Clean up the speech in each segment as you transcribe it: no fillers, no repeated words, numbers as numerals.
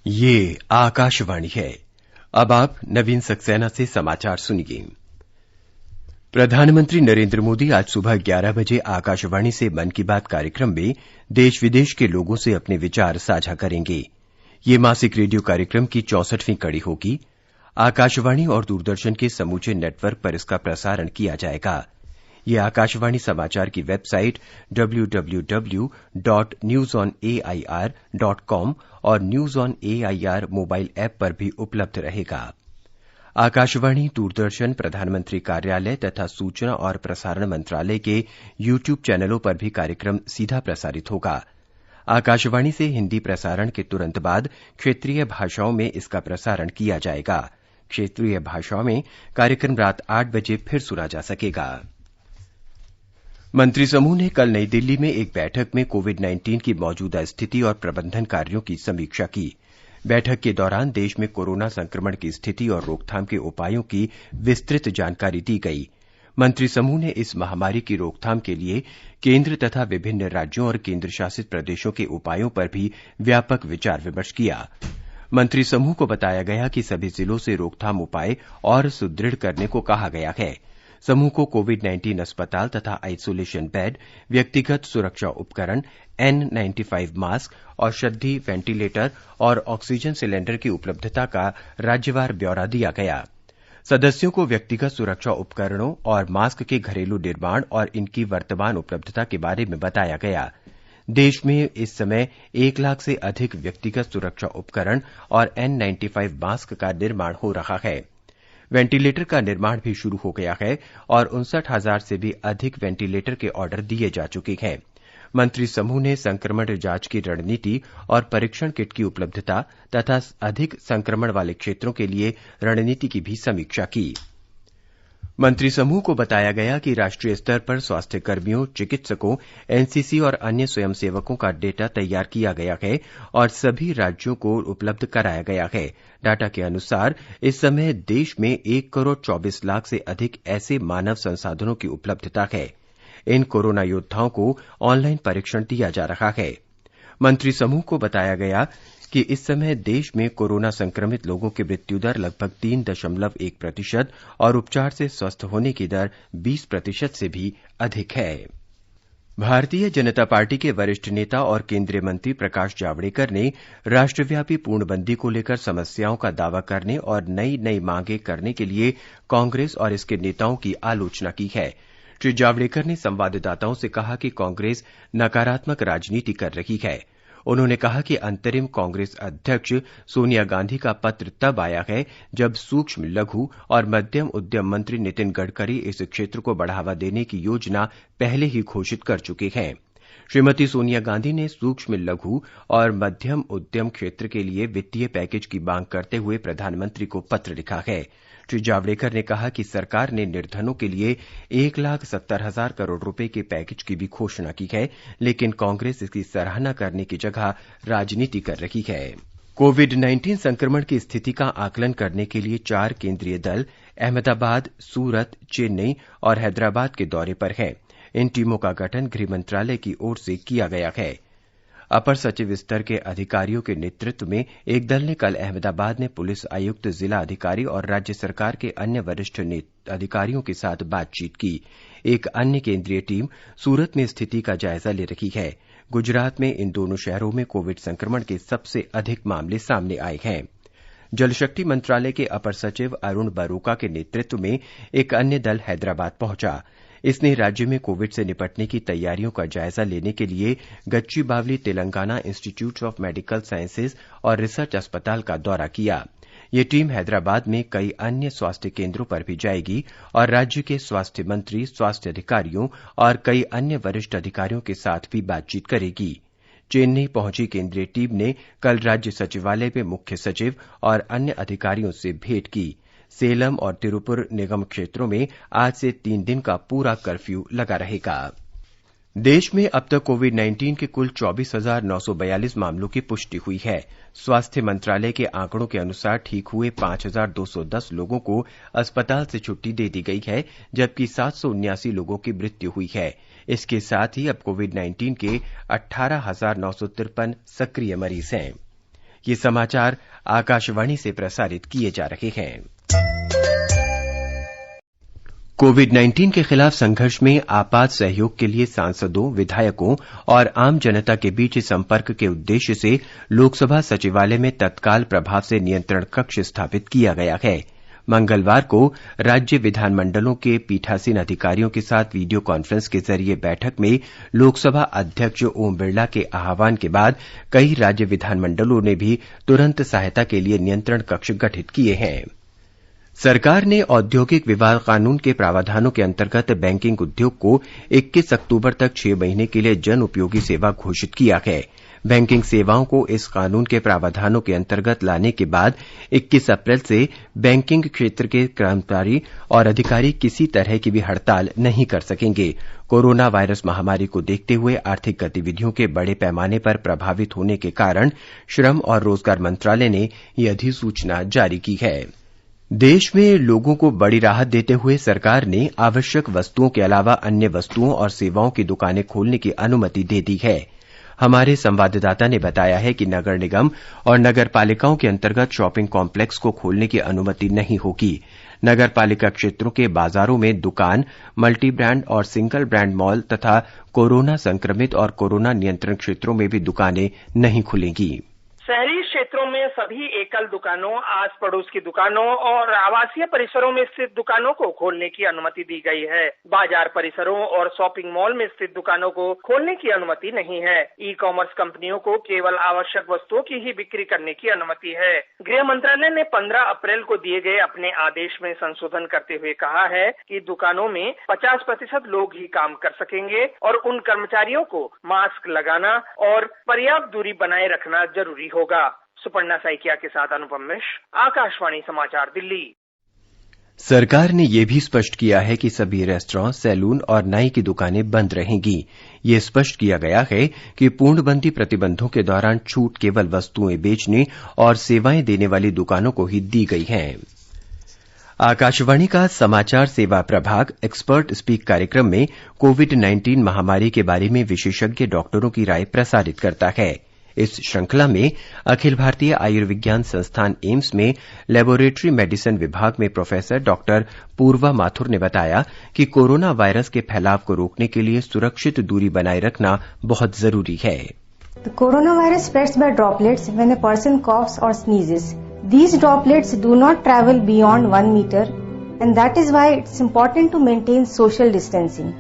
ये आकाशवाणी है। अब आप नवीन सक्सेना से समाचार सुनिए। प्रधानमंत्री नरेंद्र मोदी आज सुबह 11 बजे आकाशवाणी से मन की बात कार्यक्रम में देश विदेश के लोगों से अपने विचार साझा करेंगे। ये मासिक रेडियो कार्यक्रम की 64वीं कड़ी होगी। आकाशवाणी और दूरदर्शन के समूचे नेटवर्क पर इसका प्रसारण किया जाएगा। ये आकाशवाणी समाचार की वेबसाइट www.newsonair.com और news on AIR mobile app पर भी उपलब्ध रहेगा। आकाशवाणी, दूरदर्शन, प्रधानमंत्री कार्यालय तथा सूचना और प्रसारण मंत्रालय के यूट्यूब चैनलों पर भी कार्यक्रम सीधा प्रसारित होगा। आकाशवाणी से हिंदी प्रसारण के तुरंत बाद क्षेत्रीय भाषाओं में इसका प्रसारण किया जाएगा। क्षेत्रीय भाषाओं में कार्यक्रम रात 8 बजे फिर सुना जा सकेगा। मंत्रिसमूह ने कल नई दिल्ली में एक बैठक में कोविड-19 की मौजूदा स्थिति और प्रबंधन कार्यों की समीक्षा की। बैठक के दौरान देश में कोरोना संक्रमण की स्थिति और रोकथाम के उपायों की विस्तृत जानकारी दी गई। मंत्रिसमूह ने इस महामारी की रोकथाम के लिए केंद्र तथा विभिन्न राज्यों और केंद्र शासित प्रदेशों के उपायों पर भी व्यापक विचार विमर्श किया। मंत्रिसमूह को बताया गया कि सभी जिलों से रोकथाम उपाय और सुदृढ़ करने को कहा गया है। समूह को कोविड-19 अस्पताल तथा आइसोलेशन बेड, व्यक्तिगत सुरक्षा उपकरण, N95 मास्क, औषधि, वेंटिलेटर और ऑक्सीजन सिलेंडर की उपलब्धता का राज्यवार ब्यौरा दिया गया। सदस्यों को व्यक्तिगत सुरक्षा उपकरणों और मास्क के घरेलू निर्माण और इनकी वर्तमान उपलब्धता के बारे में बताया गया। देश में इस समय 1 लाख से अधिक व्यक्तिगत सुरक्षा उपकरण और N95 मास्क का निर्माण हो रहा है। वेंटिलेटर का निर्माण भी शुरू हो गया है और 59,000 से भी अधिक वेंटिलेटर के ऑर्डर दिए जा चुके हैं। मंत्री समूह ने संक्रमण जांच की रणनीति और परीक्षण किट की उपलब्धता तथा अधिक संक्रमण वाले क्षेत्रों के लिए रणनीति की भी समीक्षा की। मंत्री समूह को बताया गया कि राष्ट्रीय स्तर पर स्वास्थ्य कर्मियों, चिकित्सकों, एनसीसी और अन्य स्वयंसेवकों का डेटा तैयार किया गया है और सभी राज्यों को उपलब्ध कराया गया है। डाटा के अनुसार इस समय देश में 1 करोड़ 24 लाख से अधिक ऐसे मानव संसाधनों की उपलब्धता है। इन कोरोना योद्धाओं को ऑनलाइन परीक्षण दिया जा रहा है। मंत्री समूह को बताया गया कि इस समय देश में कोरोना संक्रमित लोगों की मृत्यु दर लगभग 3.1% और उपचार से स्वस्थ होने की दर 20% से भी अधिक है। भारतीय जनता पार्टी के वरिष्ठ नेता और केंद्रीय मंत्री प्रकाश जावड़ेकर ने राष्ट्रव्यापी पूर्णबंदी को लेकर समस्याओं का दावा करने और नई मांगें करने के लिए कांग्रेस और इसके नेताओं की आलोचना की है। श्री जावड़ेकर ने संवाददाताओं से कहा कि कांग्रेस नकारात्मक राजनीति कर रही है। उन्होंने कहा कि अंतरिम कांग्रेस अध्यक्ष सोनिया गांधी का पत्र तब आया है जब सूक्ष्म, लघु और मध्यम उद्यम मंत्री नितिन गडकरी इस क्षेत्र को बढ़ावा देने की योजना पहले ही घोषित कर चुके हैं। श्रीमती सोनिया गांधी ने सूक्ष्म, लघु और मध्यम उद्यम क्षेत्र के लिए वित्तीय पैकेज की मांग करते हुए प्रधानमंत्री को पत्र लिखा है। श्री जावड़ेकर ने कहा कि सरकार ने निर्धनों के लिए 1,70,000 करोड़ रुपए के पैकेज की भी घोषणा की है, लेकिन कांग्रेस इसकी सराहना करने की जगह राजनीति कर रही है। कोविड-19 संक्रमण की स्थिति का आकलन करने के लिए 4 केंद्रीय दल अहमदाबाद, सूरत, चेन्नई और हैदराबाद के दौरे पर हैं। इन टीमों का गठन गृह मंत्रालय की ओर से किया गया है। अपर सचिव स्तर के अधिकारियों के नेतृत्व में एक दल ने कल अहमदाबाद में पुलिस आयुक्त, जिला अधिकारी और राज्य सरकार के अन्य वरिष्ठ अधिकारियों के साथ बातचीत की। एक अन्य केंद्रीय टीम सूरत में स्थिति का जायजा ले रही है। गुजरात में इन दोनों शहरों में कोविड संक्रमण के सबसे अधिक मामले सामने आए हैं। जल शक्ति मंत्रालय के अपर सचिव अरुण बरोका के नेतृत्व में एक अन्य दल हैदराबाद पहुंचा। इसने राज्य में कोविड से निपटने की तैयारियों का जायजा लेने के लिए Gachibowli Telangana institute of medical sciences और रिसर्च अस्पताल का दौरा किया। ये टीम हैदराबाद में कई अन्य स्वास्थ्य केंद्रों पर भी जाएगी और राज्य के स्वास्थ्य मंत्री, स्वास्थ्य अधिकारियों और कई अन्य वरिष्ठ अधिकारियों के साथ भी बातचीत करेगी। चेन्नई पहुंची केंद्रीय टीम ने कल राज्य सचिवालय में मुख्य सचिव और अन्य अधिकारियों से भेंट की। सेलम और तिरुपुर निगम क्षेत्रों में आज से 3 दिन का पूरा कर्फ्यू लगा रहेगा। देश में अब तक कोविड-19 के कुल 24,942 मामलों की पुष्टि हुई है। स्वास्थ्य मंत्रालय के आंकड़ों के अनुसार ठीक हुए 5,210 लोगों को अस्पताल से छुट्टी दे दी गई है, जबकि 779 लोगों की मृत्यु हुई है। इसके साथ ही अब कोविड-19 के 18,953 सक्रिय मरीज हैं। ये समाचार आकाशवाणी से प्रसारित किए जा रहे हैं। कोविड-19 के खिलाफ संघर्ष में आपात सहयोग के लिए सांसदों, विधायकों और आम जनता के बीच संपर्क के उद्देश्य से लोकसभा सचिवालय में तत्काल प्रभाव से नियंत्रण कक्ष स्थापित किया गया है। मंगलवार को राज्य विधानमंडलों के पीठासीन अधिकारियों के साथ वीडियो कॉन्फ्रेंस के जरिए बैठक में लोकसभा अध्यक्ष ओम बिरला के आह्वान के बाद कई राज्य विधानमंडलों ने भी तुरंत सहायता के लिए नियंत्रण कक्ष गठित किए हैं। सरकार ने औद्योगिक विवाद कानून के प्रावधानों के अंतर्गत बैंकिंग उद्योग को 21 अक्टूबर तक 6 महीने के लिए जन उपयोगी सेवा घोषित किया है। बैंकिंग सेवाओं को इस कानून के प्रावधानों के अंतर्गत लाने के बाद 21 अप्रैल से बैंकिंग क्षेत्र के कर्मचारी और अधिकारी किसी तरह की भी हड़ताल नहीं कर सकेंगे। कोरोना वायरस महामारी को देखते हुए आर्थिक गतिविधियों के बड़े पैमाने पर प्रभावित होने के कारण श्रम और रोजगार मंत्रालय ने यह अधिसूचना जारी की है। देश में लोगों को बड़ी राहत देते हुए सरकार ने आवश्यक वस्तुओं के अलावा अन्य वस्तुओं और सेवाओं की दुकानें खोलने की अनुमति दे दी है। हमारे संवाददाता ने बताया है कि नगर निगम और नगर पालिकाओं के अंतर्गत शॉपिंग कॉम्प्लेक्स को खोलने की अनुमति नहीं होगी। नगर पालिका क्षेत्रों के बाजारों में दुकान, मल्टी ब्रांड और सिंगल ब्रांड मॉल तथा कोरोना संक्रमित और कोरोना नियंत्रण क्षेत्रों में भी दुकानें नहीं खुलेंगी। शहरी क्षेत्रों में सभी एकल दुकानों, आस पड़ोस की दुकानों और आवासीय परिसरों में स्थित दुकानों को खोलने की अनुमति दी गई है। बाजार परिसरों और शॉपिंग मॉल में स्थित दुकानों को खोलने की अनुमति नहीं है। ई कॉमर्स कंपनियों को केवल आवश्यक वस्तुओं की ही बिक्री करने की अनुमति है। गृह मंत्रालय ने 15 अप्रैल को दिए गए अपने आदेश में संशोधन करते हुए कहा है कि दुकानों में 50% लोग ही काम कर सकेंगे और उन कर्मचारियों को मास्क लगाना और पर्याप्त दूरी बनाए रखना जरूरी होगा। सुपर्णा सैकिया के साथ अनुपम मिश्र, आकाशवाणी समाचार, दिल्ली। सरकार ने यह भी स्पष्ट किया है कि सभी रेस्टोरेंट, सैलून और नाई की दुकानें बंद रहेंगी। ये स्पष्ट किया गया है कि पूर्णबंदी प्रतिबंधों के दौरान छूट केवल वस्तुएं बेचने और सेवाएं देने वाली दुकानों को ही दी गई है। आकाशवाणी का समाचार सेवा प्रभाग एक्सपर्ट स्पीक कार्यक्रम में कोविड-19 महामारी के बारे में विशेषज्ञ डॉक्टरों की राय प्रसारित करता है। इस श्रृंखला में अखिल भारतीय आयुर्विज्ञान संस्थान एम्स में लेबोरेटरी मेडिसिन विभाग में प्रोफेसर डॉक्टर पूर्वा माथुर ने बताया कि कोरोना वायरस के फैलाव को रोकने के लिए सुरक्षित दूरी बनाए रखना बहुत जरूरी है। The coronavirus spreads by droplets when a person coughs or sneezes. These droplets do not travel beyond 1 meter and that is why it's important to maintain social distancing.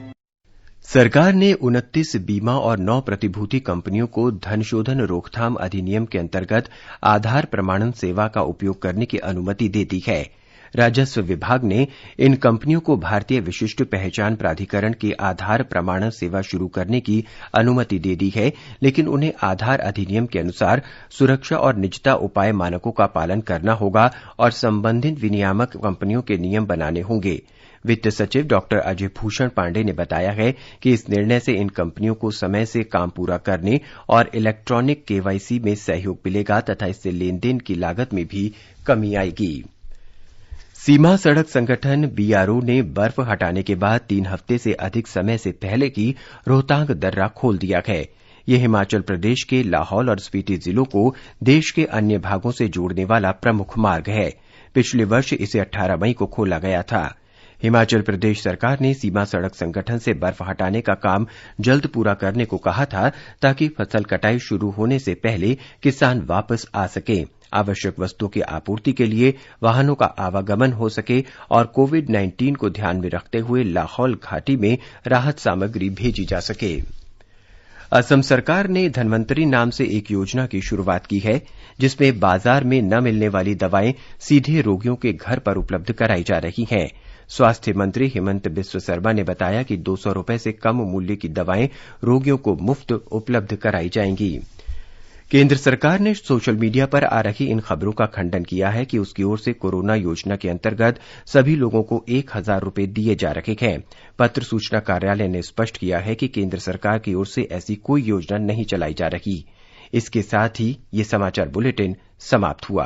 सरकार ने 29 बीमा और 9 प्रतिभूति कंपनियों को धन शोधन रोकथाम अधिनियम के अंतर्गत आधार प्रमाणन सेवा का उपयोग करने की अनुमति दे दी है। राजस्व विभाग ने इन कंपनियों को भारतीय विशिष्ट पहचान प्राधिकरण की आधार प्रमाणन सेवा शुरू करने की अनुमति दे दी है, लेकिन उन्हें आधार अधिनियम के अनुसार सुरक्षा और निजता उपाय मानकों का पालन करना होगा और संबंधित विनियामक कंपनियों के नियम बनाने होंगे। वित्त सचिव डॉक्टर अजय भूषण पांडे ने बताया है कि इस निर्णय से इन कंपनियों को समय से काम पूरा करने और इलेक्ट्रॉनिक केवाईसी में सहयोग मिलेगा तथा इससे लेनदेन की लागत में भी कमी आएगी। सीमा सड़क संगठन बीआरओ ने बर्फ हटाने के बाद 3 हफ्ते से अधिक समय से पहले की रोहतांग दर्रा खोल दिया है। यह हिमाचल प्रदेश के लाहौल और स्पीति जिलों को देश के अन्य भागों से जोड़ने वाला प्रमुख मार्ग है। पिछले वर्ष इसे 18 मई को खोला गया था। हिमाचल प्रदेश सरकार ने सीमा सड़क संगठन से बर्फ हटाने का काम जल्द पूरा करने को कहा था ताकि फसल कटाई शुरू होने से पहले किसान वापस आ सकें, आवश्यक वस्तुओं की आपूर्ति के लिए वाहनों का आवागमन हो सके और कोविड-19 को ध्यान में रखते हुए लाहौल घाटी में राहत सामग्री भेजी जा सके। असम सरकार ने धन्वंतरी नाम से एक योजना की शुरुआत की है, जिसमें बाजार में न मिलने वाली दवाएं सीधे रोगियों के घर पर उपलब्ध कराई जा रही हैं। स्वास्थ्य मंत्री हिमंत बिस्व शर्मा ने बताया कि 200 रुपए से कम मूल्य की दवाएं रोगियों को मुफ्त उपलब्ध कराई जाएंगी। केंद्र सरकार ने सोशल मीडिया पर आ रही इन खबरों का खंडन किया है कि उसकी ओर से कोरोना योजना के अंतर्गत सभी लोगों को 1000 रुपए दिए जा रहे हैं। पत्र सूचना कार्यालय ने स्पष्ट किया है कि केंद्र सरकार की ओर से ऐसी कोई योजना नहीं चलाई जा रही। इसके साथ ही ये समाचार बुलेटिन समाप्त हुआ।